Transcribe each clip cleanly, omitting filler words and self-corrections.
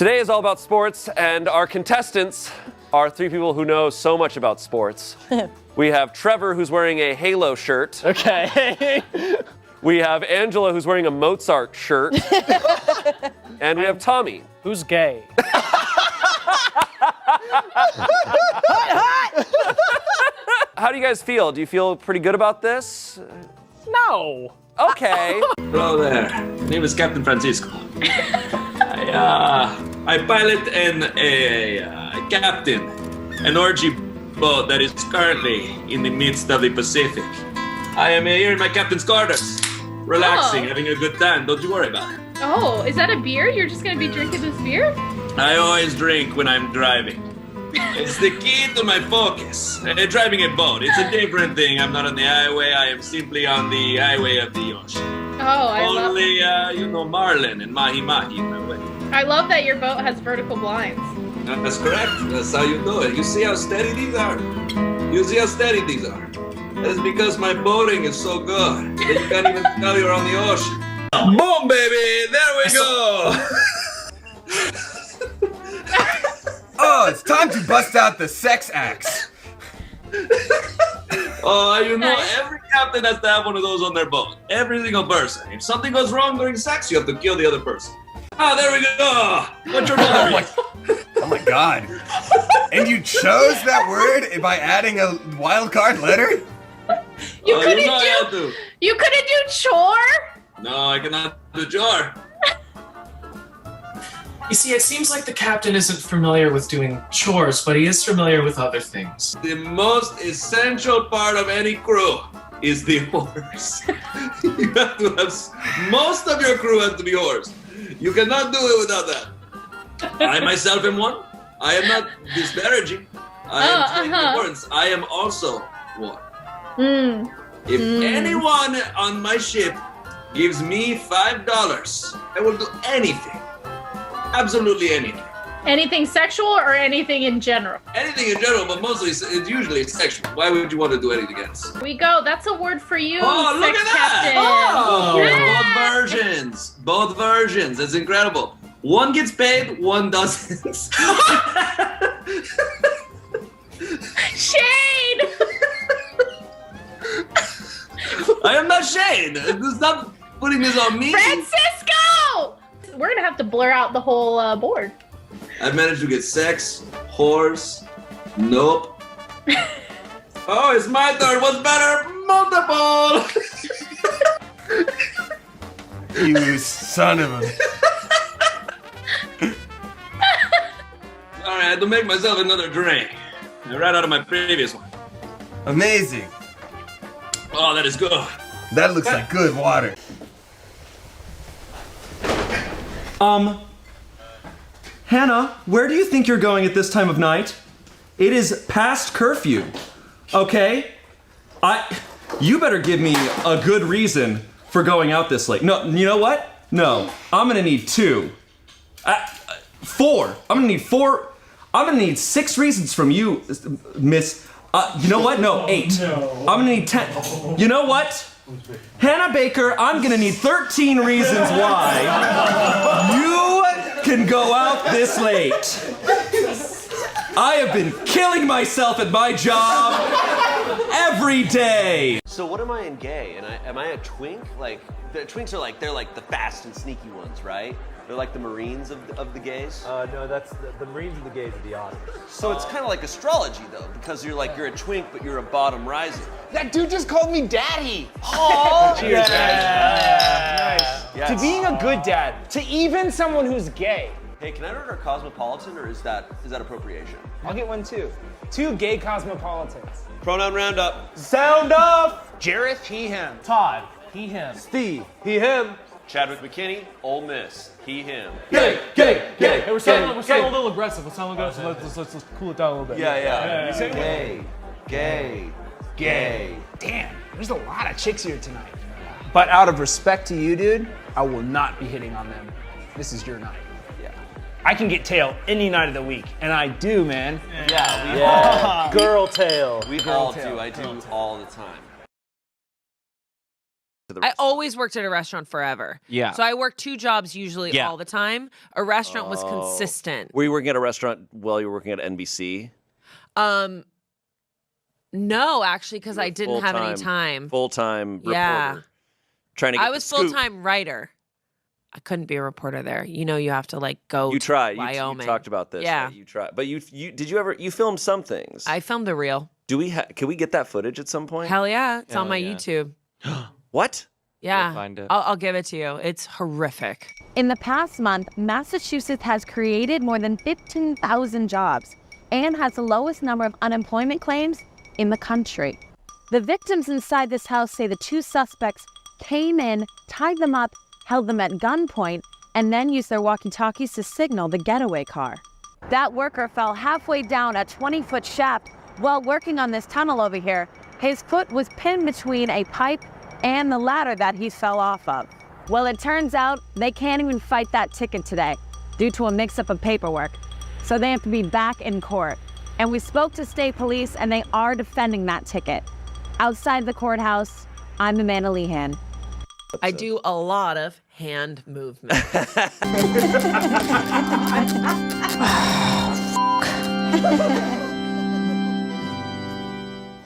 Today is all about sports, and our contestants are three people who know so much about sports. We have Trevor, who's wearing a Halo shirt. Okay. We have Angela, who's wearing a Mozart shirt. And we have Tommy. Who's gay? How do you guys feel? Do you feel pretty good about this? No. Okay. Hello there. My name is Captain Francisco. I pilot a captain, an orgy boat that is currently in the midst of the Pacific. I am here in my captain's quarters, relaxing, having a good time. Don't you worry about it. Oh, is that a beer? You're just gonna be drinking this beer? I always drink when I'm driving. It's the key to my focus. Driving a boat, it's a different thing. I'm not on the highway. I am simply on the highway of the ocean. Oh, I Only, marlin and mahi-mahi in my way. I love that your boat has vertical blinds. That's correct. That's how you do it. You see how steady these are? You see how steady these are? That is because my boating is so good that you can't even tell you're on the ocean. Boom, baby! There we go! Oh, it's time to bust out the sex axe. Oh, you know, Nice. every captain has to have one of those on their boat. Every single person. If something goes wrong during sex, you have to kill the other person. Ah, there we go! What's your name? Oh my god. And you chose that word by adding a wild card letter? You Oh, couldn't know I have to. You couldn't do chore? No, I cannot do jar. You see, it seems like the captain isn't familiar with doing chores, but he is familiar with other things. The most essential part of any crew is the horse. You have to have, most of your crew has to be horse. You cannot do it without that. I myself am one. I am not disparaging. I am stating the importance. I am also one. If anyone on my ship gives me $5, I will do anything. Absolutely anything. Anything sexual or anything in general? Anything in general, but mostly it's usually sexual. Why would you want to do anything else? We go. That's a word for you, Oh, look sex at that! captain. Oh, Yeah. both versions. Both versions. It's incredible. One gets paid, one doesn't. Shayne! I am not Shayne. Stop putting this on me. Francisco! We're gonna have to blur out the whole board. I've managed to get sex, horse, nope. Oh, it's my turn. What's better? Multiple. You son of a... Sorry, I had to make myself another drink. Right out of my previous one. Amazing. Oh, that is good. That looks like good water. Hannah, where do you think you're going at this time of night? It is past curfew, okay? You better give me a good reason for going out this late. No, you know what? No, I'm gonna need 2. 4. I'm gonna need 4. I'm gonna need 6 reasons from you, miss. You know what? No, 8. I'm gonna need 10. You know what? Hannah Baker, I'm gonna need 13 reasons why you can go out this late. I have been killing myself at my job every day. So what am I in gay? And am I a twink? Like, the twinks are they're like the fast and sneaky ones, right? They're like the Marines of the gays. No, that's the Marines and the gays are the oddest. So it's kind of like astrology though, because you're a twink, but you're a bottom rising. That dude just called me daddy. Oh, Cheers, Nice. Yes. To being a good dad, to even someone who's gay. Hey, can I order a cosmopolitan, or is that appropriation? I'll get one too. 2 gay cosmopolitans. Pronoun roundup. Sound off! Jareth, he, him. Todd, he, him. Steve, he, him. Chadwick McKinney, Ole Miss. He, him. Gay, gay, gay. Hey, we're sounding a little aggressive. Let's cool it down a little bit. Yeah. Gay. Damn, there's a lot of chicks here tonight. But out of respect to you, dude, I will not be hitting on them. This is your night. Yeah. I can get tail any night of the week, and I do, man. Yeah, we Yeah. Girl tail. all do. I do all the time. I always worked at a restaurant forever. Yeah. So I worked 2 jobs usually all the time. A restaurant was consistent. Were you working at a restaurant while you were working at NBC? No, actually, because I didn't have any time. Full-time reporter. Yeah. Trying to get I was full-time writer. I couldn't be a reporter there. You know, you have to like go. You tried. To Wyoming. You talked about this. Yeah. Right? You tried. But you filmed some things. I filmed a reel. Can we get that footage at some point? Hell yeah, it's on my YouTube. What? Yeah, find it. I'll give it to you. It's horrific. In the past month, Massachusetts has created more than 15,000 jobs and has the lowest number of unemployment claims in the country. The victims inside this house say the 2 suspects came in, tied them up, held them at gunpoint, and then used their walkie-talkies to signal the getaway car. That worker fell halfway down a 20-foot shaft while working on this tunnel over here. His foot was pinned between a pipe and the ladder that he fell off of. Well, it turns out they can't even fight that ticket today due to a mix-up of paperwork. So they have to be back in court. And we spoke to state police and they are defending that ticket. Outside the courthouse, I'm Amanda Lehan. I do a lot of hand movement.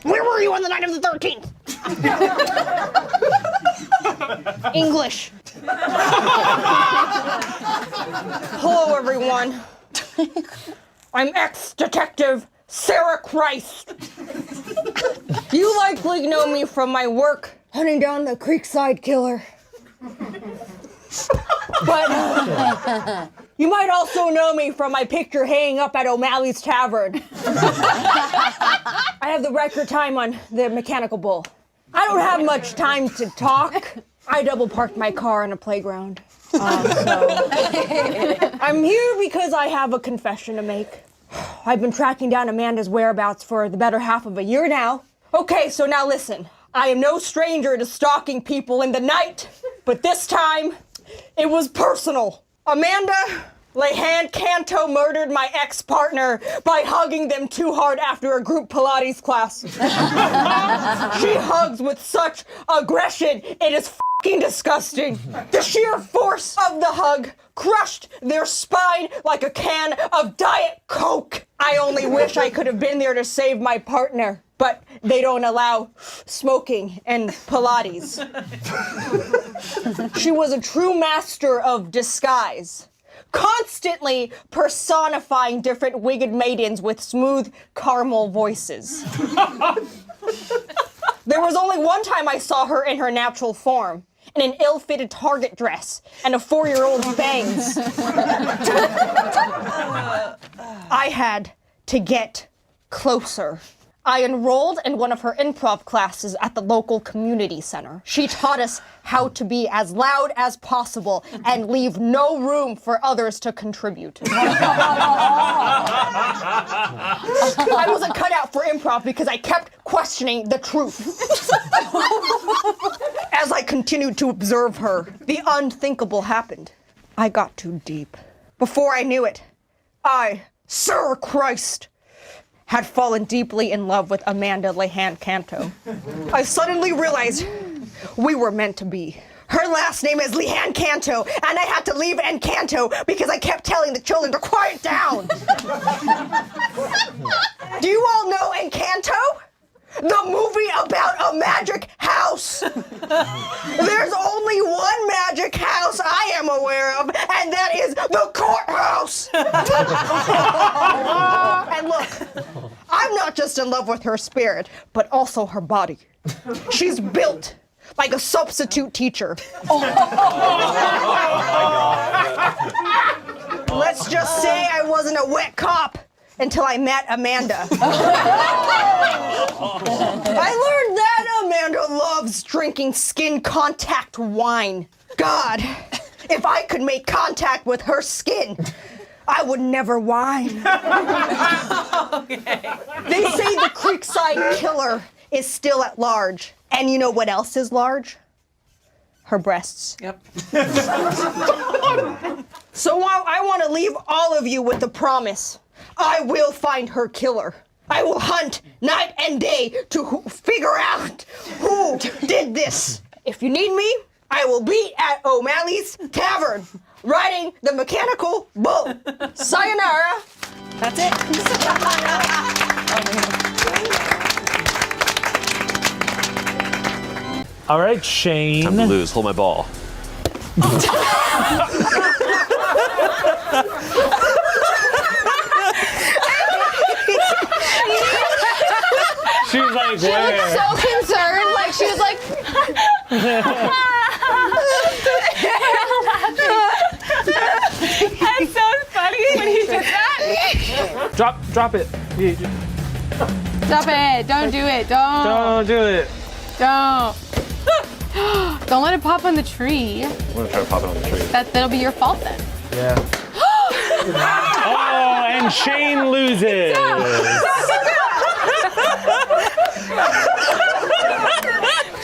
Where were you on the night of the 13th? English. Hello, everyone. I'm ex-detective Sarah Christ. You likely know me from my work hunting down the Creekside Killer. But you might also know me from my picture hanging up at O'Malley's Tavern. I have the record time on the mechanical bull. I don't have much time to talk. I double parked my car on a playground. I'm here because I have a confession to make. I've been tracking down Amanda's whereabouts for the better half of a year now. Okay, so now listen. I am no stranger to stalking people in the night, but this time, it was personal. Amanda Lehan Canto murdered my ex-partner by hugging them too hard after a group Pilates class. She hugs with such aggression, it is f***ing disgusting. The sheer force of the hug crushed their spine like a can of Diet Coke. I only wish I could have been there to save my partner, but they don't allow smoking and Pilates. She was a true master of disguise, constantly personifying different winged maidens with smooth caramel voices. There was only one time I saw her in her natural form, in an ill-fitted Target dress and a 4-year-old's bangs. I had to get closer. I enrolled in one of her improv classes at the local community center. She taught us how to be as loud as possible and leave no room for others to contribute. I wasn't cut out for improv because I kept questioning the truth. As I continued to observe her, the unthinkable happened. I got too deep. Before I knew it, I, Sir Christ, had fallen deeply in love with Amanda Lehan Canto. I suddenly realized we were meant to be. Her last name is Lehan Canto, and I had to leave Encanto because I kept telling the children to quiet down. Do you all know Encanto? The movie about a magic house. There's only one magic house I am aware of, and that is the courthouse. And look, I'm not just in love with her spirit, but also her body. She's built like a substitute teacher. Let's just say I wasn't a wet cop until I met Amanda. I learned that Amanda loves drinking skin contact wine. God, if I could make contact with her skin, I would never whine. Okay. They say the Creekside Killer is still at large. And you know what else is large? Her breasts. Yep. So I want to leave all of you with the promise. I will find her killer. I will hunt night and day to figure out who did this. If you need me, I will be at O'Malley's Tavern, riding the mechanical bull. Sayonara. That's it. All right, Shayne. Time to lose. Hold my ball. She was like, she looked so concerned, like she was like. That's so funny when he did that. Drop it. Stop it! Don't do it! Don't do it. Don't. Don't let it pop on the tree. I'm gonna try to pop it on the tree. That'll be your fault then. Yeah. Oh, and Shayne loses. Did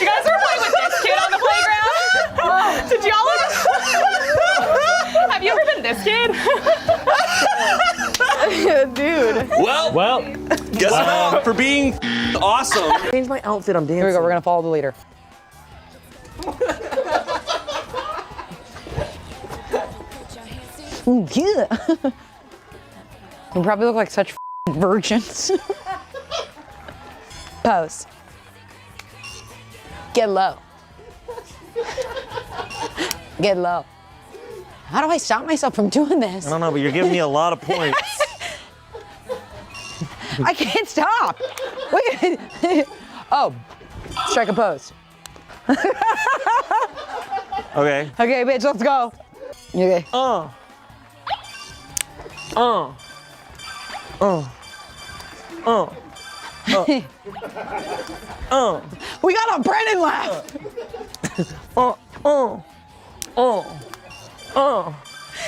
you guys ever play with this kid on the playground? Did y'all have you ever been this kid? Dude. Well, guess what? For being awesome. Change my outfit, I'm dancing. Here we go, we're gonna follow the leader. Ooh, yeah. We probably look like such virgins. Pose. Get low. Get low. How do I stop myself from doing this? I don't know, but you're giving me a lot of points. I can't stop. Wait. Oh, strike a pose. Okay. Okay, bitch, let's go. Okay. We got a Brennan laugh.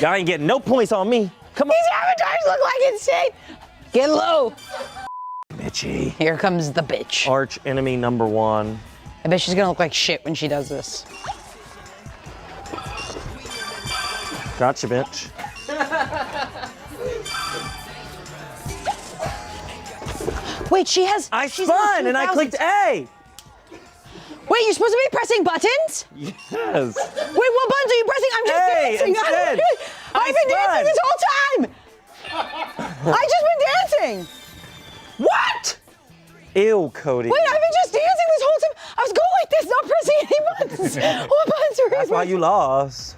Y'all ain't getting no points on me. Come on. These avatars look like insane. Get low. Bitchy. Here comes the bitch. Arch enemy number one. I bet she's gonna look like shit when she does this. Gotcha, bitch. Wait, she has. I spun and I clicked A. Wait, you're supposed to be pressing buttons? Yes. Wait, what buttons are you pressing? I'm just dancing. Instead. I've been dancing this whole time. I've just been dancing. What? Ew, Cody. Wait, I've been just dancing this whole time. I was going like this, not pressing any buttons. What buttons are That's why you lost.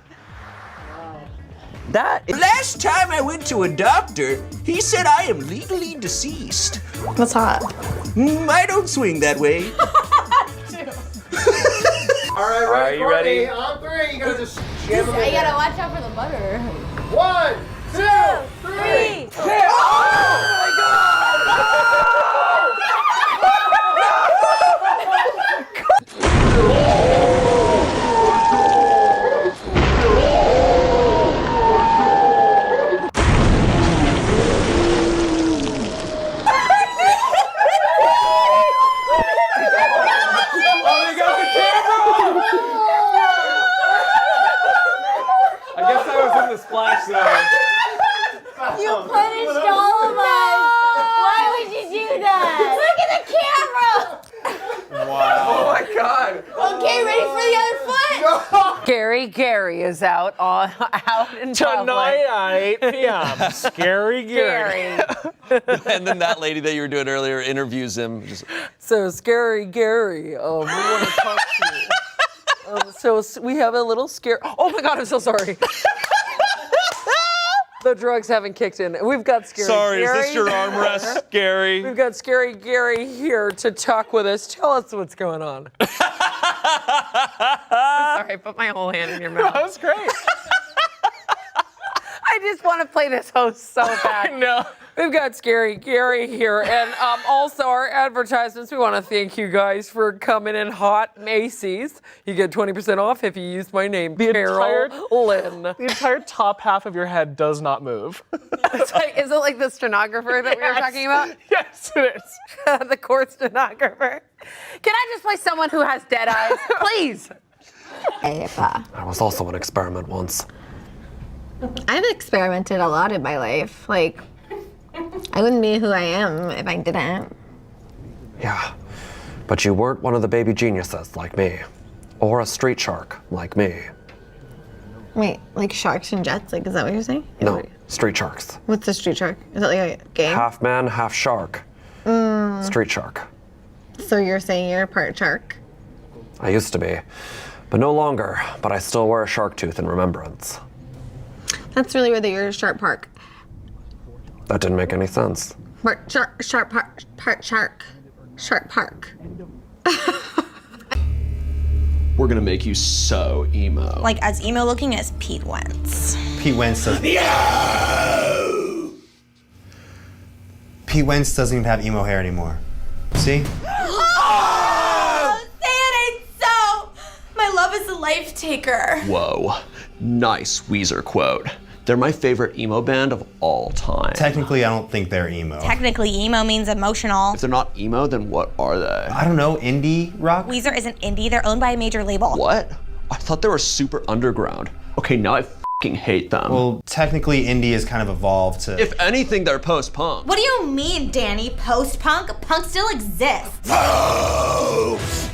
That is Last time I went to a doctor, he said I am legally deceased. What's hot? I don't swing that way. All right, Are you ready? On three, you gotta just jam them in I there. gotta watch out for the butter. 1, 2, 3. I guess I was in the splash zone. You punished all of us. Why would you do that? Look at the camera. Wow. Oh my God. Okay, ready for the other foot? Gary is out in Tonight at 8 p.m. Scary Gary. And then that lady that you were doing earlier interviews him. Just, So Scary Gary, we want to talk to you. So we have a little scare. Oh my God, I'm so sorry. The drugs haven't kicked in. We've got Scary sorry, Gary. is this your armrest, Gary? We've got Scary Gary here to talk with us. Tell us what's going on. Sorry, I put my whole hand in your mouth. That was great. I just want to play this host so bad. No. We've got Scary Gary here, and also our advertisements. We want to thank you guys for coming in hot Macy's. You get 20% off if you use my name, Carolyn. The entire top half of your head does not move. It's like, is it like the stenographer that we were talking about? Yes, it is. The court stenographer. Can I just play someone who has dead eyes, please? I was also an experiment once. I've experimented a lot in my life. Like, I wouldn't be who I am if I didn't. Yeah, but you weren't one of the baby geniuses like me. Or a street shark, like me. Wait, like sharks and jets? Like, is that what you're saying? No, street sharks. What's a street shark? Is that like a game? Half man, half shark. Street shark. So you're saying you're a part shark? I used to be, but no longer. But I still wear a shark tooth in remembrance. That's really weird that you're a shark park. That didn't make any sense. Part shark. Shark park. We're gonna make you so emo. Like as emo looking as Pete Wentz. Pete Wentz doesn't. Pete Wentz doesn't even have emo hair anymore. See? Oh, say it ain't so. My love is a life taker. Whoa, nice Weezer quote. They're my favorite emo band of all time. Technically, I don't think they're emo. Technically, emo means emotional. If they're not emo, then what are they? I don't know, indie rock? Weezer isn't indie. They're owned by a major label. What? I thought they were super underground. Okay, now I fucking hate them. Well, technically, indie has kind of evolved to... If anything, they're post-punk. What do you mean, Danny? Post-punk? Punk still exists.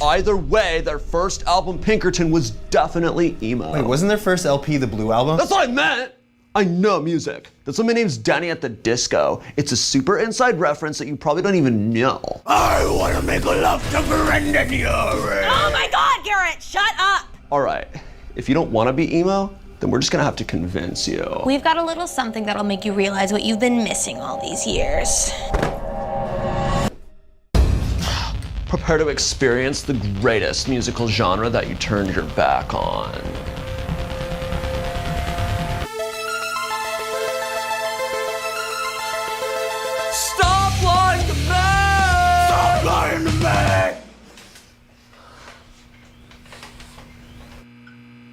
Either way, their first album, Pinkerton, was definitely emo. Wait, wasn't their first LP the Blue Album? That's what I meant! I know music. That's why my name's Danny at the Disco. It's a super inside reference that you probably don't even know. I wanna make love to Brendan Urie. Oh my God, Garrett, shut up! All right, if you don't want to be emo, then we're just gonna have to convince you. We've got a little something that'll make you realize what you've been missing all these years. Prepare to experience the greatest musical genre that you turned your back on. Stop lying to me! Stop lying to me!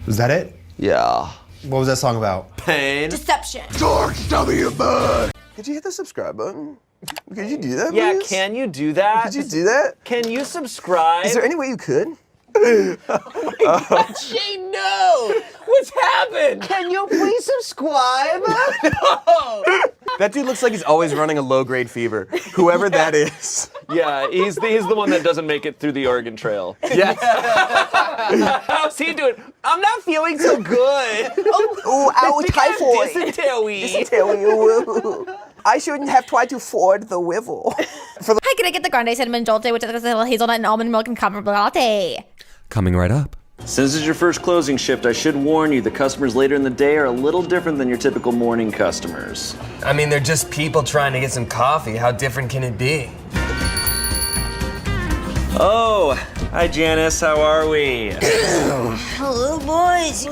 Was that it? Yeah. What was that song about? Pain. Deception. George W. Bush! Could you hit the subscribe button? Could you do that, Yeah, please? can you do that? Could you do that? Can you subscribe? Is there any way you could? Shayne, no! What's happened? Can you please subscribe? No! That dude looks like he's always running a low-grade fever. Whoever that is. Yeah, he's the one that doesn't make it through the Oregon Trail. Yes. How's he doing? I'm not feeling so good. Oh, ow, typhoid. Dysentery. I shouldn't have tried to ford the wivel. Hi, can I get the grande cinnamon dolce, which is a little hazelnut and almond milk and caramel latte? Coming right up. Since it's your first closing shift, I should warn you the customers later in the day are a little different than your typical morning customers. I mean, they're just people trying to get some coffee. How different can it be? Oh, hi Janice, how are we? Hello, boys.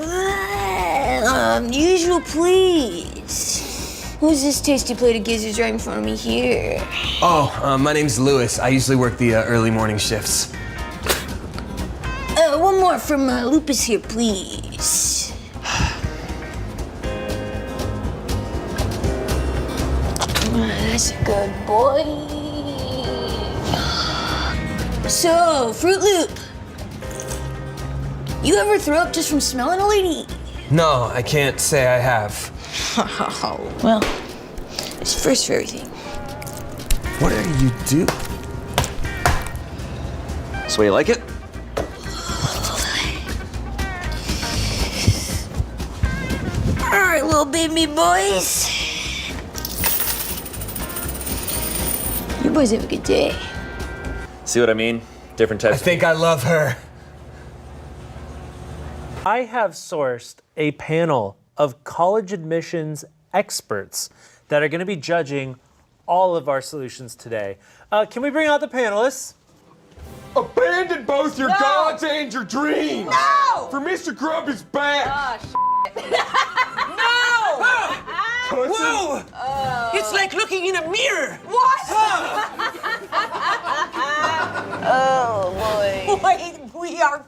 Usual, please. Who's this tasty plate of gizzards right in front of me here? Oh, my name's Lewis. I usually work the early morning shifts. One more from Lupus here, please. That's a good boy. So, Fruit Loop. You ever throw up just from smelling a lady? No, I can't say I have. Well, it's first for everything. What are you doing? So you like it? All right, little baby boys. You boys have a good day. See what I mean? Different types. I think I love her. I have sourced a panel of college admissions experts that are going to be judging all of our solutions today. Can we bring out the panelists? Abandon both your gods and your dreams! No! For Mr. Grub is back! No! Whoa! It's like looking in a mirror. What? Oh boy. Wait, we are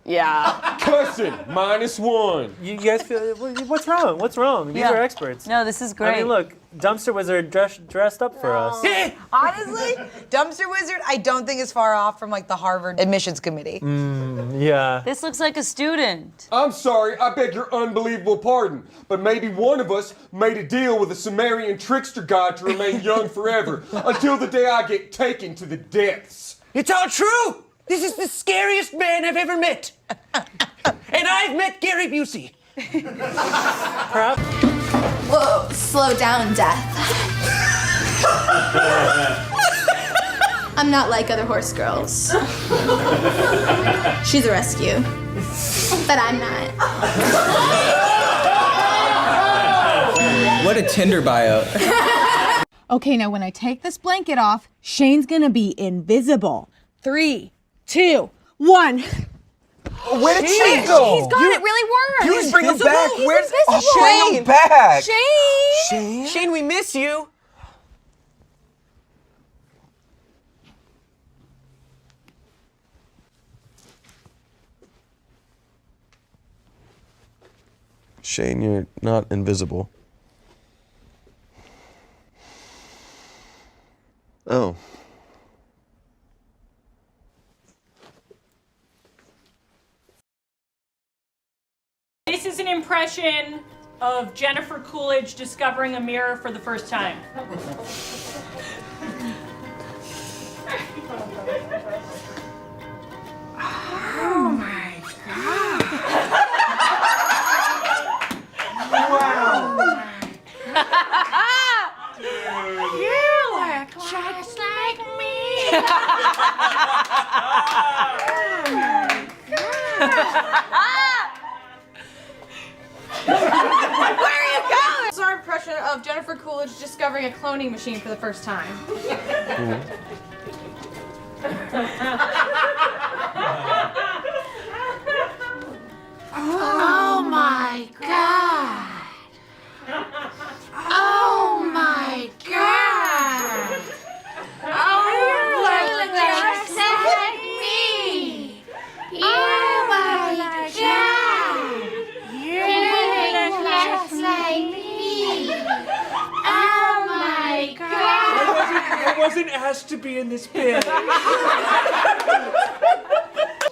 Yeah. Cussing, -1. You guys feel, what's wrong? What's wrong? These are experts. No, this is great. I mean, look, Dumpster Wizard dressed up for us. Honestly, Dumpster Wizard, I don't think is far off from like the Harvard admissions committee. Yeah. This looks like a student. I'm sorry, I beg your unbelievable pardon, but maybe one of us made a deal with a Sumerian trickster god to remain young forever, until the day I get taken to the depths. It's all true. This is the scariest man I've ever met. And I've met Gary Busey. Whoa, slow down, Death. I'm not like other horse girls. She's a rescue, but I'm not. What a Tinder bio. Okay, now when I take this blanket off, Shayne's gonna be invisible. 3, 2, 1. Where did Shayne go? He's gone. It really worked. You just bring him back. He's Where's invisible. bring him back? Shayne. Shayne, we miss you. Shayne, you're not invisible. Oh. This is an impression of Jennifer Coolidge discovering a mirror for the first time. Oh my God. Wow. You look just like me. Where are you going? This is our impression of Jennifer Coolidge discovering a cloning machine for the first time. Oh my God. Oh my God. Oh, look just like me. Oh my God. You look just like me. Oh my God. I wasn't asked to be in this bit.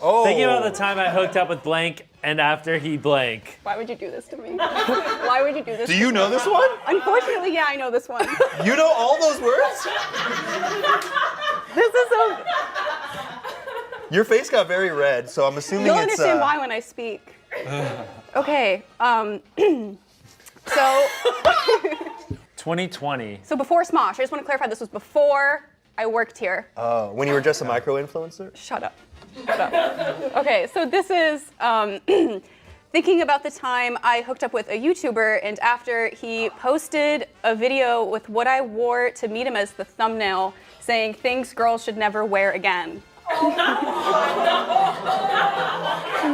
Oh. Thinking about the time I hooked up with blank and after he blank. Why would you do this to me? Why would you do this Do to you me? know this one? Unfortunately, yeah, I know this one. You know all those words? This is so... Your face got very red, so I'm assuming You'll it's. understand why when I speak. Okay, so... 2020. So before Smosh, I just want to clarify this was before I worked here. Oh, when you were just a micro-influencer? Shut up. Shut up. Okay, so this is thinking about the time I hooked up with a YouTuber, and after he posted a video with what I wore to meet him as the thumbnail, saying things girls should never wear again. Oh,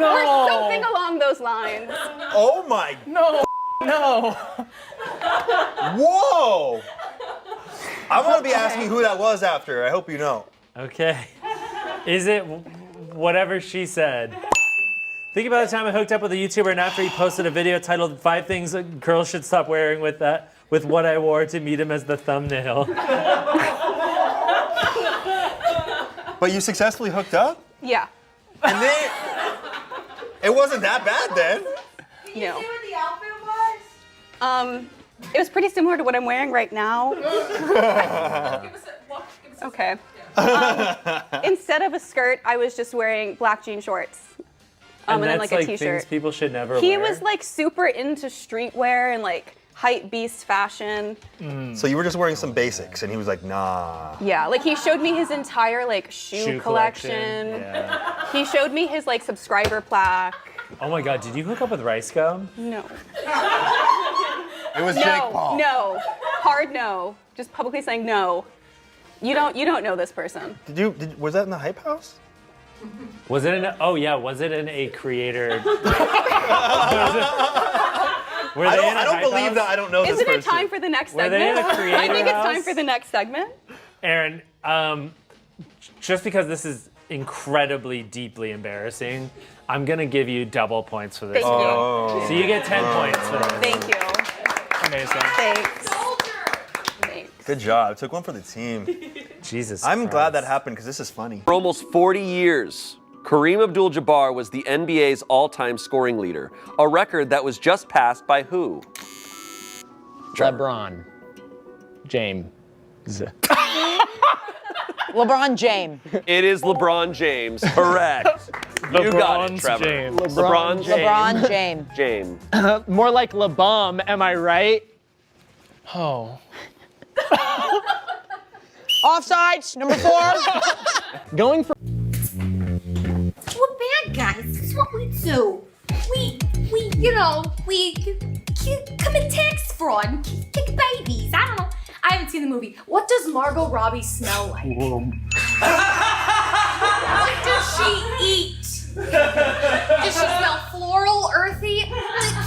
no. Or something along those lines. Oh my. No. No. Whoa. I'm gonna be asking who that was after. I hope you know. Okay. Is it whatever she said? Think about the time I hooked up with a YouTuber and after he posted a video titled 5 Things Girls Should Stop Wearing with what I wore to meet him as the thumbnail. But you successfully hooked up? Yeah. And then it wasn't that bad then. Can you see what the outfit was? It was pretty similar to what I'm wearing right now. Okay. Instead of a skirt, I was just wearing black jean shorts. And then that's like a things t-shirt. people should never He wear. was like super into streetwear and like hype beast fashion. So you were just wearing some basics, and he was like, nah. Yeah, like he showed me his entire like shoe collection. Yeah. He showed me his like subscriber plaque. Oh my God, did you hook up with Rice Gum? No. It was no, Jake Paul. No, hard no. Just publicly saying no. You don't know this person. Was that in the Hype House? Was it in a creator? I don't believe that. I don't know this Isn't person. it time for the next Were segment? they in a creator I think it's time house? for the next segment. Erin, just because this is incredibly deeply embarrassing, I'm gonna give you double points for this. Thank you. one. So you get 10 points for this. Thank you. Amazing. Thanks. Good job. Took one for the team. Jesus I'm glad that happened because this is funny. For almost 40 years, Kareem Abdul-Jabbar was the NBA's all-time scoring leader, a record that was just passed by who? LeBron James. LeBron James. It is LeBron James. Correct. You got it, Trevor. James. LeBron James. LeBron James. James. More like LeBum, am I right? Oh. Offsides, number 4. Going for. We're bad guys. This is what we do. We commit tax fraud and kick babies. I don't know. I haven't seen the movie. What does Margot Robbie smell like? What does she eat? Does she smell floral, earthy?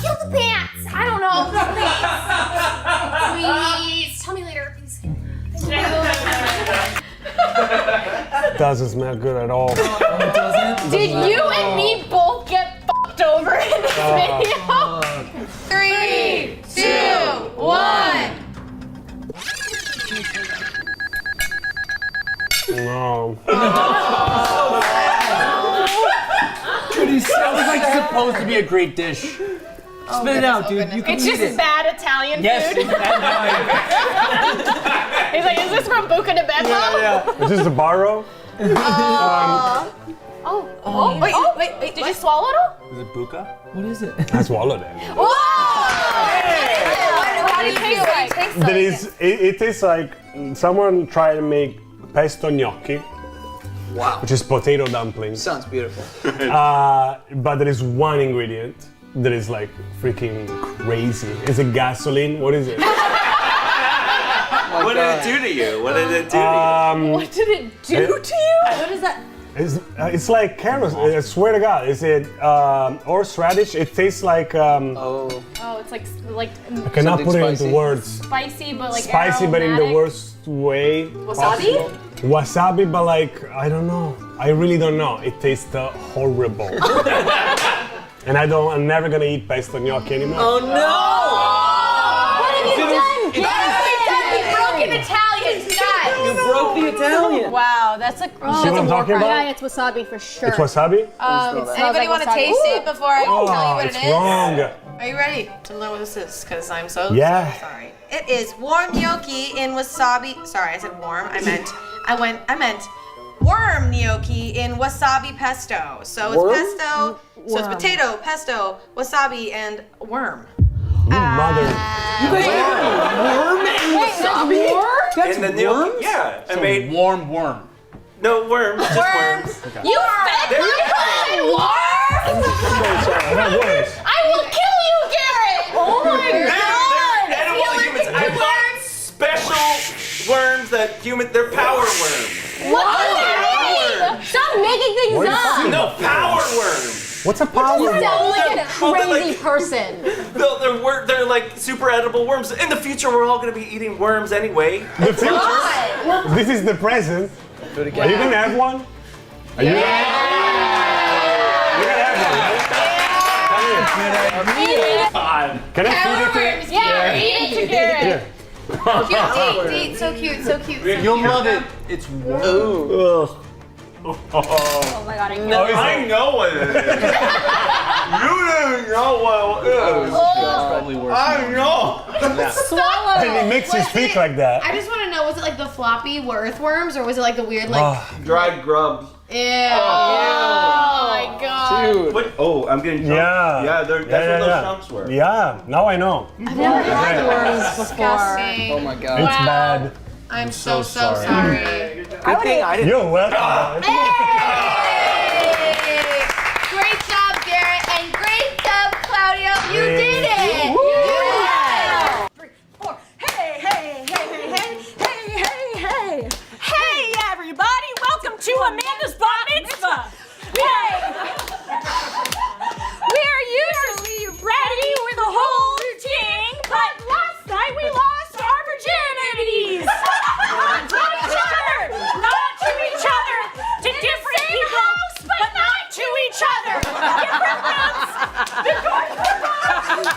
Kill the pants. I don't know. Please. Tell me later, please. Doesn't smell good at all. Did you and me both get fucked over in this video? 3, 2, 1. No. Dude, he sounds like supposed to be a great dish. Spit it out, dude. You can It's eat just it. bad Italian Yes, food. He's like, is this from Buca di Beppo? Is this the barrow? Wait, did you swallow it all? Is it buca? What is it? I swallowed it. Whoa! How do you taste like? It tastes like someone tried to make pesto gnocchi. Wow. Which is potato dumplings. Sounds beautiful. But there is one ingredient that is like freaking crazy. Is it gasoline? What is it? What did it do to you? What did it do to you? What did it do to you? What is that? It's like carrots. I swear to God. Is it horseradish? It tastes like. Oh, it's like I cannot put it into words. spicy, but like Spicy, but in the aromatic. worst way. Wasabi? possible. Wasabi, but like I don't know. I really don't know. It tastes horrible. And I'm never gonna eat pesto gnocchi anymore. Oh no! What have you done, Garrett? You broke an Italian, guys. You broke the Italian. Wow, that's a. See what I'm talking about? Yeah, it's wasabi for sure. It's wasabi? Anybody want to taste it before I tell you what it's it is? wrong. Are you ready to know what this is? Because I'm so sorry. It is warm gnocchi in wasabi. Sorry, I said warm. I meant worm gnocchi in wasabi pesto. So it's pesto. So it's potato, pesto, wasabi, and worm. Mother. You guys made worm and wasabi? That's In the worms? yeah, I So made warm worm. no worms, just worms. You fed me worms? I have worms. I will kill you, Garrett! Oh my god! Edible humans. I learned special worms that they're power worms. What does that mean? Stop making things up! No, power worms. What's a power You worm? sound like a Well, they're crazy like- person. They're like super edible worms. In the future, we're all gonna be eating worms anyway. The future? This is the present. Do it Are again. you gonna have one? Are you gonna have one? Can I feed it to you? Yeah, eat it to Garrett. Here. Cute, date, so cute, so cute. You'll love it. It's warm. Oh my god, I can't. Oh, I know what it is. You didn't know what it is. Probably worse. I know. Swallow. And it makes you speak like that. I just want to know, was it like the floppy earthworms or was it like the weird like... Dried grubs. Ew. Oh my god. Dude. What? Oh, I'm getting chunks. Yeah. Yeah, that's what those chunks were. Yeah, now I know. I've never had worms before. Disgusting. Oh my god. It's bad. I'm so sorry. sorry. Good thing I didn't. You're welcome. Hey! Great job, Garrett, and great job, Claudio. You did it! Woo! You did it! 3, 4. Hey, hey, hey, hey, hey, hey, hey, hey. Hey, everybody! Welcome to Amanda's Bat Mitzvah! Yay! We are usually ready with a whole routine, but last night we lost our virginities! Not to each other! Not to each other! To different people, but not to each other! Different rooms!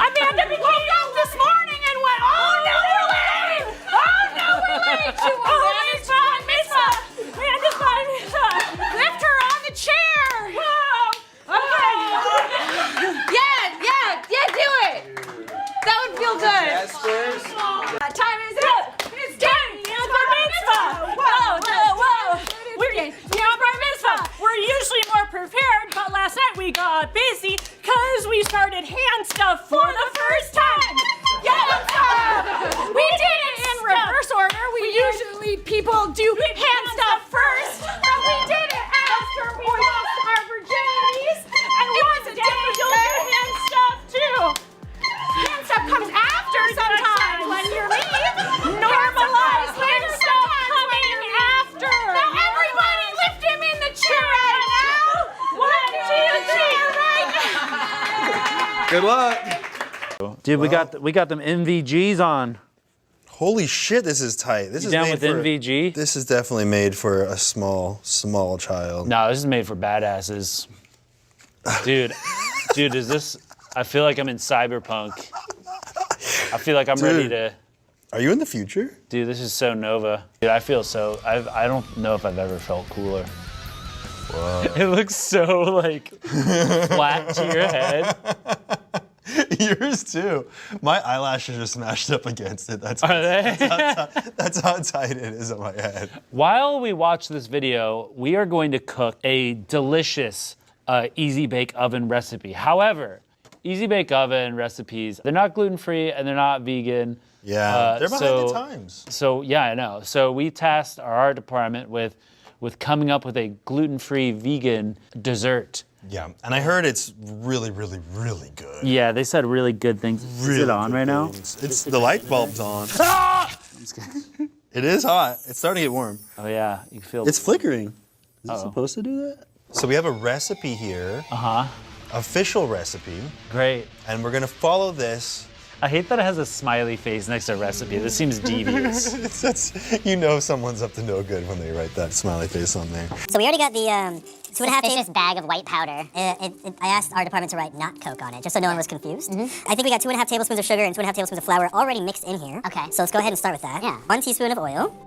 Amanda woke up this morning and went, oh no, we're late! Oh no, we're late! Amanda's Bat Mitzvah! Amanda's Bat Mitzvah! Lift her on the chair! Okay. Yeah, do it! That would feel good. Time is up! prepared, but last night we got busy because we started hand stuff for the first time. We did it in reverse order. We usually people do hand stuff first, but we did it after we lost our virginities, and once a day you'll do hand stuff too. Hand stuff comes after sometimes when you leave. Normalize hand stuff coming after. Now everybody lift him in the chair right now. 1, 2, 3, right now. Good luck. Dude, we got them NVGs on. Holy shit, this is tight. This is down made with for, NVG? This is definitely made for a small child. No, this is made for badasses. Dude, is this... I feel like I'm in cyberpunk. I feel like I'm ready to... Are you in the future? Dude, this is so Nova. Dude, I feel so... I don't know if I've ever felt cooler. Whoa. It looks so, like, flat to your head. Yours too. My eyelashes are smashed up against it. That's Are they? That's how tight it is on my head. While we watch this video, we are going to cook a delicious easy bake oven recipe. However, easy bake oven recipes, they're not gluten-free and they're not vegan. Yeah, they're behind the times. So yeah, I know. So we tasked our art department with coming up with a gluten-free vegan dessert. Yeah, and I heard it's really, really, really good. Yeah, they said really good things. Really is it on right now? It's the light bulb's on. Ah! It is hot. It's starting to get warm. Oh yeah, you can feel It's flickering. Is it Uh-oh. supposed to do that? So we have a recipe here. Official recipe. Great. And we're gonna follow this. I hate that it has a smiley face next to recipe. This seems devious. You know someone's up to no good when they write that smiley face on there. So we already got the 2.5 suspicious bag of white powder. I asked our department to write not Coke on it, just so no one was confused. I think we got 2.5 tablespoons of sugar and 2.5 tablespoons of flour already mixed in here. Okay. So let's go ahead and start with that. Yeah. 1 teaspoon of oil.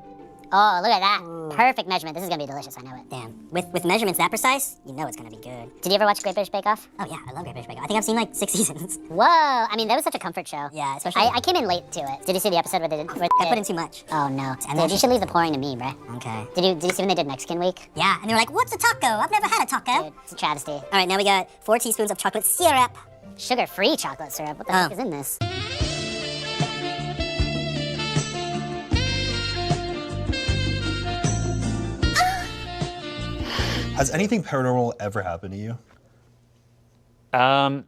Oh, look at that. Perfect measurement. This is gonna be delicious, I know it. Damn. With measurements that precise, you know it's gonna be good. Did you ever watch Great British Bake Off? Oh yeah, I love Great British Bake Off. I think I've seen like 6 seasons. Whoa, I mean, that was such a comfort show. Yeah, especially... I came in late to it. Did you see the episode where I put in too much. Oh no. Dude, you should leave the pouring to me, bruh. Okay. Did you see when they did Mexican week? Yeah, and they were like, what's a taco? I've never had a taco. Dude, it's a travesty. All right, now we got 4 teaspoons of chocolate syrup. Sugar-free chocolate syrup. What the heck is in this? Has anything paranormal ever happened to you? I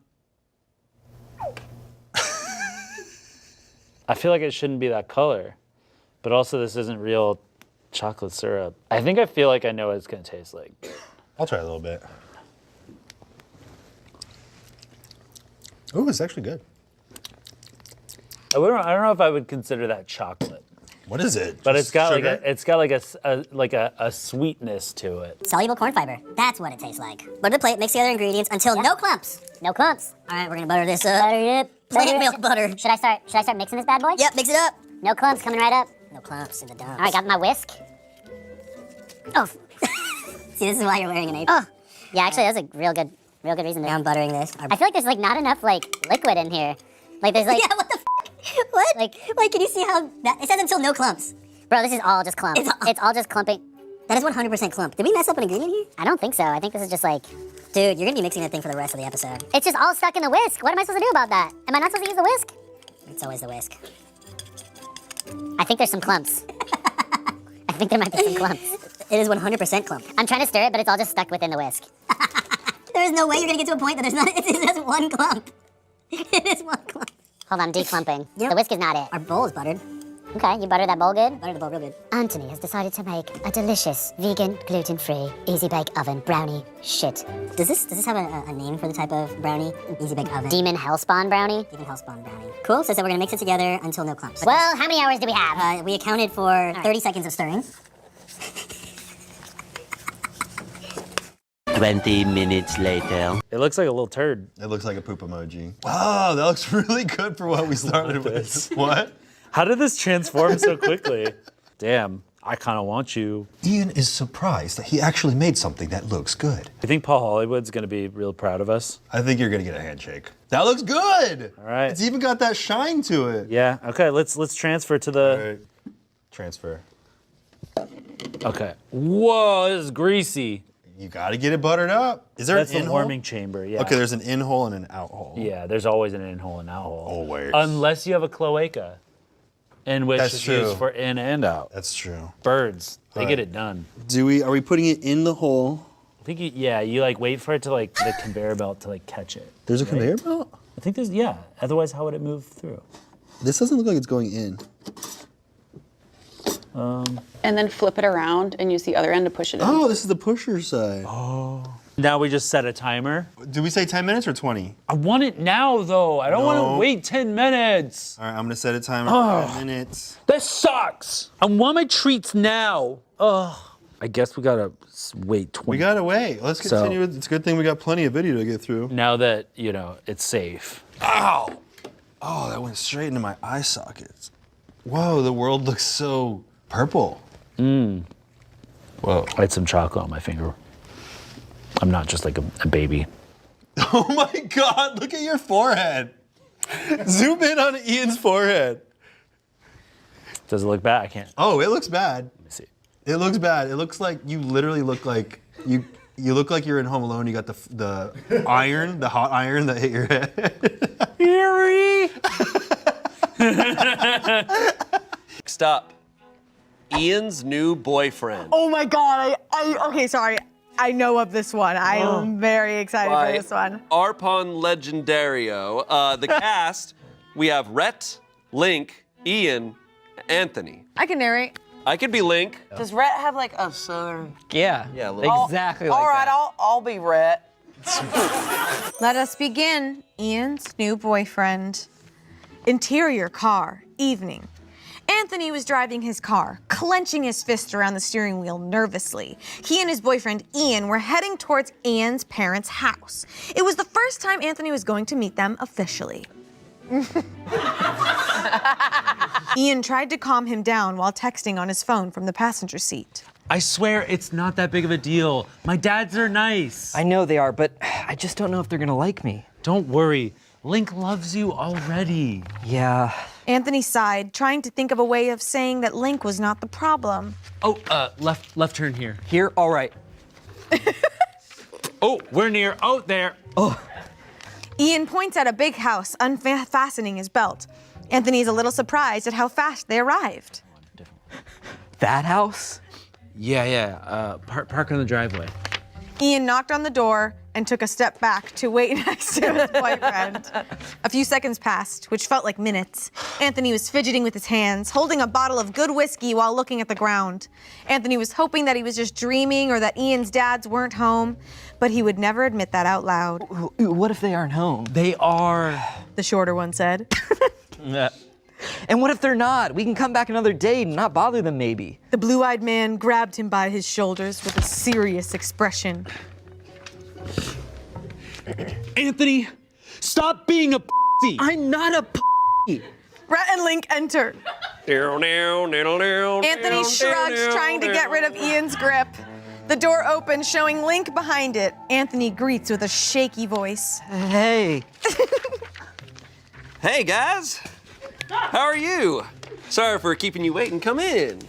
feel like it shouldn't be that color, but also this isn't real chocolate syrup. I feel like I know what it's gonna taste like. I'll try a little bit. Ooh, it's actually good. I don't know if I would consider that chocolate. What is it? But Just it's got sugar? like a sweetness to it. Soluble corn fiber. That's what it tastes like. Butter the plate, mix the other ingredients until no clumps. No clumps. All right, we're gonna butter this up. Butter it up. Plant milk butter. Should I start mixing this bad boy? Yep, mix it up. No clumps coming right up. No clumps in the dumps. All right, got my whisk. Oh. See, this is why you're wearing an apron. Oh. Yeah, actually, that's a real good reason. Now I'm buttering this. I feel like there's like not enough like liquid in here. Like there's like. Yeah, what the f? What? Like, can you see how that? It says until no clumps. Bro, this is all just clump. It's all just clumping. That is 100% clump. Did we mess up an ingredient here? I don't think so. I think this is just like. Dude, you're gonna be mixing that thing for the rest of the episode. It's just all stuck in the whisk. What am I supposed to do about that? Am I not supposed to use the whisk? It's always the whisk. I think there's some clumps. I think there might be some clumps. It is 100% clump. I'm trying to stir it, but it's all just stuck within the whisk. There is no way you're gonna get to a point that there's not. It is just one clump. It is one clump. Hold on, declumping. Yep. The whisk is not it. Our bowl is buttered. Okay, you butter that bowl good? Butter the bowl real good. Anthony has decided to make a delicious, vegan, gluten-free, easy bake oven brownie shit. Does this have a name for the type of brownie? Easy bake oven. Demon Hellspawn brownie? Demon Hellspawn brownie. Cool, so we're gonna mix it together until no clumps. Well, how many hours do we have? We accounted for 30 seconds of stirring. 20 minutes later. It looks like a little turd. It looks like a poop emoji. Wow, that looks really good for what we started with. What? How did this transform so quickly? Damn, I kind of want you. Ian is surprised that he actually made something that looks good. You think Paul Hollywood's gonna be real proud of us? I think you're gonna get a handshake. That looks good! All right. It's even got that shine to it. Yeah, okay, let's transfer to the... All right. Transfer. Okay. Whoa, this is greasy. You gotta get it buttered up. Is there That's an in the hole? warming chamber, yeah. Okay, there's an in hole and an out hole. Yeah, there's always an in hole and out hole. Always. Unless you have a cloaca, in which That's is true. used for in and out. That's true. Birds, they All get right. it done. Are we putting it in the hole? I think you like wait for it to like the conveyor belt to like catch it. There's a conveyor belt? I think there's, yeah. Otherwise, how would it move through? This doesn't look like it's going in. And then flip it around and use the other end to push it in. Oh, this is the pusher side. Oh. Now we just set a timer. Do we say 10 minutes or 20? I want it now, though. I don't want No. to wait 10 minutes. All right, I'm gonna set a timer for 10 minutes. This sucks. I want my treats now. Ugh. I guess we gotta wait 20. We gotta wait. Let's continue. It's a good thing we got plenty of video to get through. Now that, you know, it's safe. Ow! Oh, that went straight into my eye sockets. Whoa, the world looks so purple. Mmm. Whoa. I had some chocolate on my finger. I'm not just like a baby. Oh my God, look at your forehead. Zoom in on Ian's forehead. Does it look bad? I can't. Oh, it looks bad. Let me see. It looks bad. It looks like you literally look like you look like you're in Home Alone. You got the iron, the hot iron that hit your head. Eerie. Next up, Ian's new boyfriend. Oh my God, okay, sorry. I know of this one. I am very excited for this one. Arpon Legendario. The cast, we have Rhett, Link, Ian, Anthony. I can narrate. I could be Link. Does Rhett have like a southern? Yeah, Yeah, a little. exactly like All right, that. I'll be Rhett. Let us begin. Ian's new boyfriend. Interior car, evening. Anthony was driving his car, clenching his fist around the steering wheel nervously. He and his boyfriend, Ian, were heading towards Ian's parents' house. It was the first time Anthony was going to meet them officially. Ian tried to calm him down while texting on his phone from the passenger seat. I swear it's not that big of a deal. My dads are nice. I know they are, but I just don't know if they're gonna like me. Don't worry. Link loves you already. Yeah. Anthony sighed, trying to think of a way of saying that Link was not the problem. Oh, left turn here. Here, all right. Oh, we're near. Oh, there. Oh. Ian points at a big house, unfastening his belt. Anthony is a little surprised at how fast they arrived. That house? Yeah. Park on the driveway. Ian knocked on the door and took a step back to wait next to his boyfriend. A few seconds passed, which felt like minutes. Anthony was fidgeting with his hands, holding a bottle of good whiskey while looking at the ground. Anthony was hoping that he was just dreaming or that Ian's dads weren't home, but he would never admit that out loud. What if they aren't home? They are. The shorter one said. And what if they're not? We can come back another day and not bother them, maybe. The blue-eyed man grabbed him by his shoulders with a serious expression. Anthony, stop being a p***y. I'm not a p***y. Rhett and Link enter. Anthony shrugged, trying to get rid of Ian's grip. The door opens, showing Link behind it. Anthony greets with a shaky voice. Hey. Hey, guys. How are you? Sorry for keeping you waiting. Come in.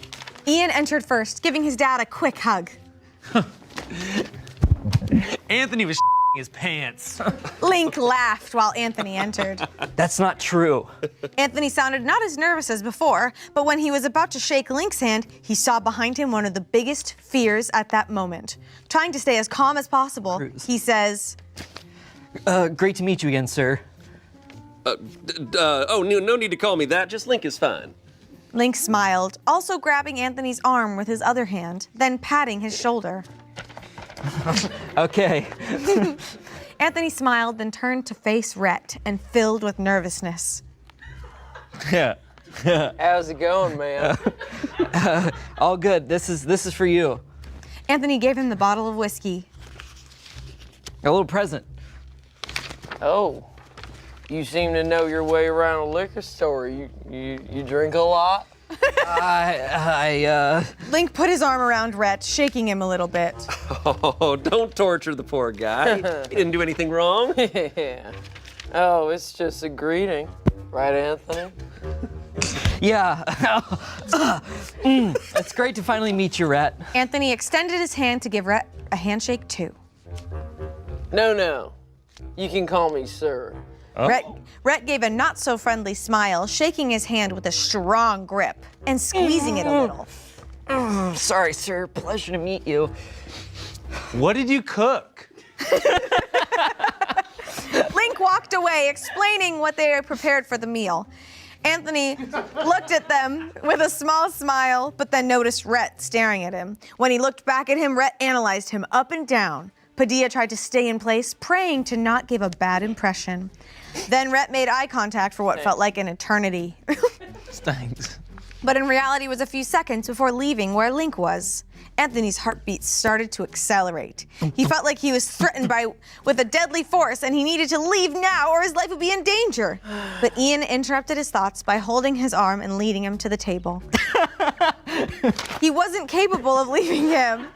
Ian entered first, giving his dad a quick hug. Anthony was his pants. Link laughed while Anthony entered. That's not true. Anthony sounded not as nervous as before, but when he was about to shake Link's hand, he saw behind him one of the biggest fears at that moment. Trying to stay as calm as possible, he says, Great to meet you again, sir. No need to call me that. Just Link is fine. Link smiled, also grabbing Anthony's arm with his other hand, then patting his shoulder. Okay. Anthony smiled, then turned to face Rhett and filled with nervousness. Yeah. How's it going, man? All good. This is for you. Anthony gave him the bottle of whiskey. A little present. Oh, you seem to know your way around a liquor store. You drink a lot? Link put his arm around Rhett, shaking him a little bit. Oh, don't torture the poor guy. He didn't do anything wrong. Yeah. Oh, it's just a greeting. Right, Anthony? Yeah. It's great to finally meet you, Rhett. Anthony extended his hand to give Rhett a handshake too. No. You can call me sir. Rhett gave a not-so-friendly smile, shaking his hand with a strong grip and squeezing it a little. Sorry, sir. Pleasure to meet you. What did you cook? Link walked away, explaining what they had prepared for the meal. Anthony looked at them with a small smile, but then noticed Rhett staring at him. When he looked back at him, Rhett analyzed him up and down. Padilla tried to stay in place, praying to not give a bad impression. Then Rhett made eye contact for what felt like an eternity. Thanks. But in reality, it was a few seconds before leaving where Link was. Anthony's heartbeat started to accelerate. He felt like he was threatened with a deadly force and he needed to leave now or his life would be in danger. But Ian interrupted his thoughts by holding his arm and leading him to the table. He wasn't capable of leaving him.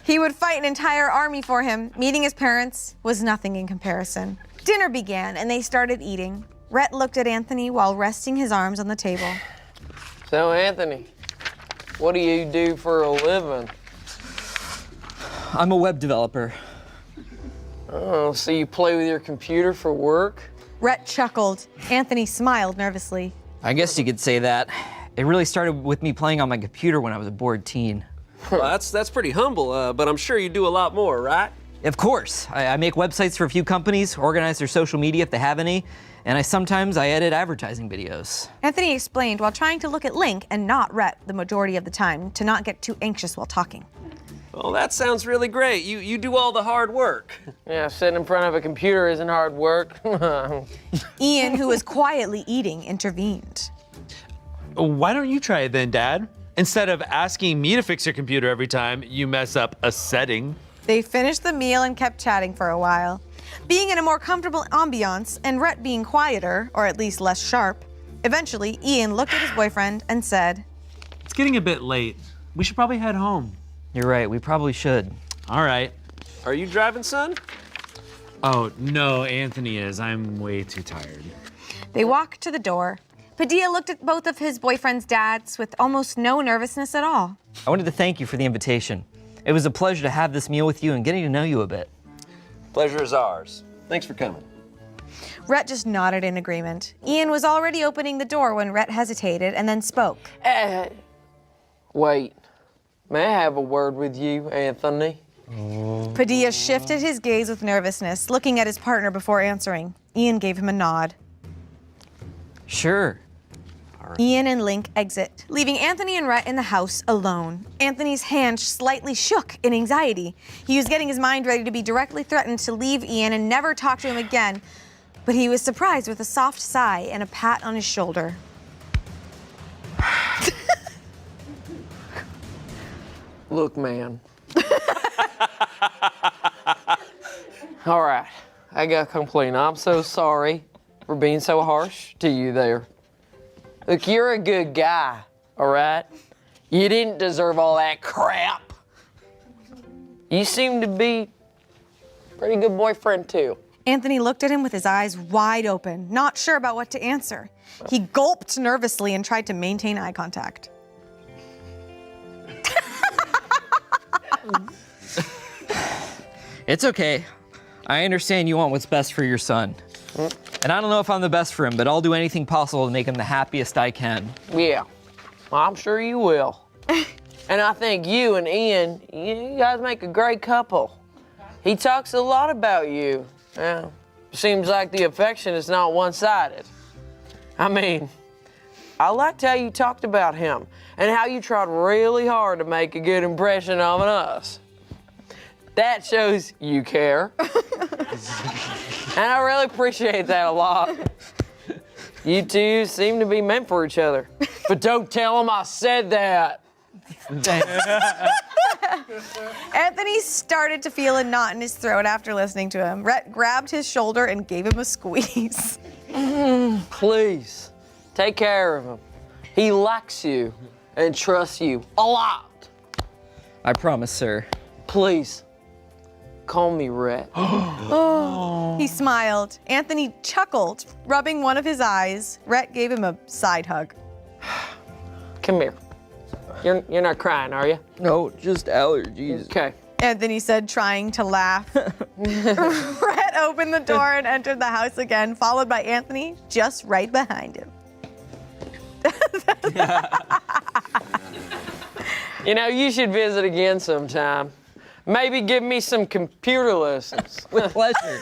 He would fight an entire army for him. Meeting his parents was nothing in comparison. Dinner began and they started eating. Rhett looked at Anthony while resting his arms on the table. So, Anthony, what do you do for a living? I'm a web developer. Oh, so you play with your computer for work? Rhett chuckled. Anthony smiled nervously. I guess you could say that. It really started with me playing on my computer when I was a bored teen. Well, that's pretty humble, but I'm sure you do a lot more, right? Of course. I make websites for a few companies, organize their social media if they have any, and sometimes I edit advertising videos. Anthony explained while trying to look at Link and not Rhett the majority of the time to not get too anxious while talking. Well, that sounds really great. You do all the hard work. Yeah, sitting in front of a computer isn't hard work. Ian, who was quietly eating, intervened. Why don't you try it then, Dad? Instead of asking me to fix your computer every time you mess up a setting. They finished the meal and kept chatting for a while. Being in a more comfortable ambiance and Rhett being quieter, or at least less sharp, eventually Ian looked at his boyfriend and said, It's getting a bit late. We should probably head home. You're right, we probably should. All right. Are you driving, son? Oh, no, Anthony is. I'm way too tired. They walked to the door. Padilla looked at both of his boyfriend's dads with almost no nervousness at all. I wanted to thank you for the invitation. It was a pleasure to have this meal with you and getting to know you a bit. Pleasure is ours. Thanks for coming. Rhett just nodded in agreement. Ian was already opening the door when Rhett hesitated and then spoke. Wait, may I have a word with you, Anthony? Padilla shifted his gaze with nervousness, looking at his partner before answering. Ian gave him a nod. Sure. Ian and Link exit, leaving Anthony and Rhett in the house alone. Anthony's hand slightly shook in anxiety. He was getting his mind ready to be directly threatened to leave Ian and never talk to him again, but he was surprised with a soft sigh and a pat on his shoulder. Look, man. All right, I got a complaint. I'm so sorry for being so harsh to you there. Look, you're a good guy, all right? You didn't deserve all that crap. You seem to be a pretty good boyfriend, too. Anthony looked at him with his eyes wide open, not sure about what to answer. He gulped nervously and tried to maintain eye contact. It's okay. I understand you want what's best for your son. And I don't know if I'm the best for him, but I'll do anything possible to make him the happiest I can. Yeah, well, I'm sure you will. And I think you and Ian, you guys make a great couple. He talks a lot about you. Yeah, seems like the affection is not one-sided. I mean, I liked how you talked about him and how you tried really hard to make a good impression of us. That shows you care. And I really appreciate that a lot. You two seem to be meant for each other. But don't tell him I said that. Anthony started to feel a knot in his throat after listening to him. Rhett grabbed his shoulder and gave him a squeeze. Please, take care of him. He likes you and trusts you a lot. I promise, sir. Please, call me Rhett. He smiled. Anthony chuckled, rubbing one of his eyes. Rhett gave him a side hug. Come here. You're not crying, are you? No, just allergies. Okay. Anthony said, trying to laugh. Rhett opened the door and entered the house again, followed by Anthony just right behind him. You know, you should visit again sometime. Maybe give me some computer lessons. With pleasure.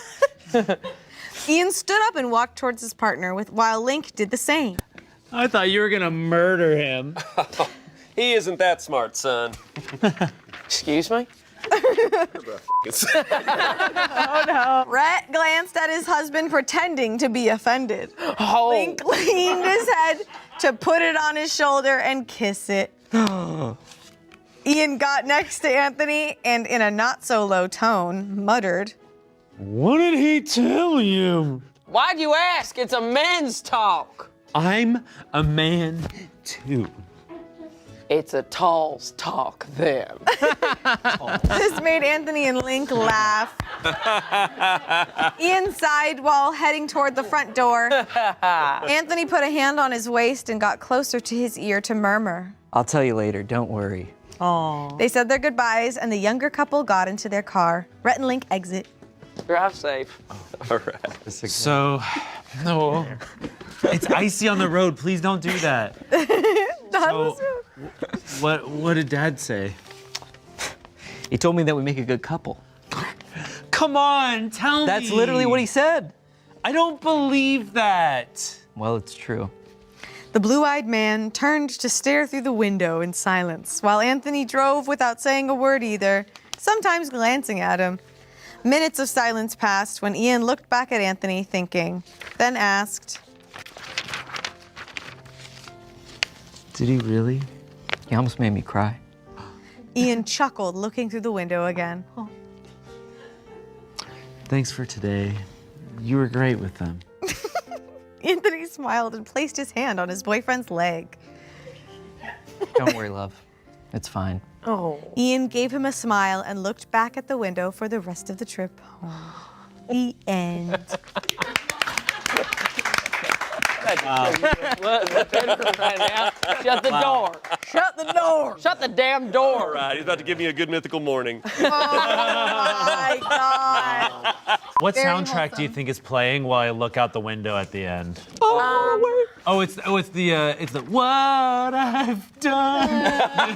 Ian stood up and walked towards his partner, while Link did the same. I thought you were gonna murder him. He isn't that smart, son. Excuse me? Oh no. Rhett glanced at his husband, pretending to be offended. Oh. Link leaned his head to put it on his shoulder and kiss it. Ian got next to Anthony and, in a not-so-low tone, muttered, What did he tell you? Why'd you ask? It's a men's talk. I'm a man too. It's a tall's talk then. This made Anthony and Link laugh. Ian sighed while heading toward the front door. Anthony put a hand on his waist and got closer to his ear to murmur. I'll tell you later, don't worry. Aww. They said their goodbyes and the younger couple got into their car. Rhett and Link exit. Drive safe. All right. So, no. It's icy on the road. Please don't do that. So, what did Dad say? He told me that we make a good couple. Come on, tell me. That's literally what he said. I don't believe that. Well, it's true. The blue-eyed man turned to stare through the window in silence, while Anthony drove without saying a word either, sometimes glancing at him. Minutes of silence passed when Ian looked back at Anthony, thinking, then asked, Did he really? He almost made me cry. Ian chuckled, looking through the window again. Thanks for today. You were great with them. Anthony smiled and placed his hand on his boyfriend's leg. Don't worry, love. It's fine. Oh. Ian gave him a smile and looked back at the window for the rest of the trip home. The end. Shut the door. Shut the door. Shut the damn door. All right, he's about to give me a good mythical morning. Oh my God. What Very soundtrack wholesome. do you think is playing while I look out the window at the end? Oh, it's the what I've done.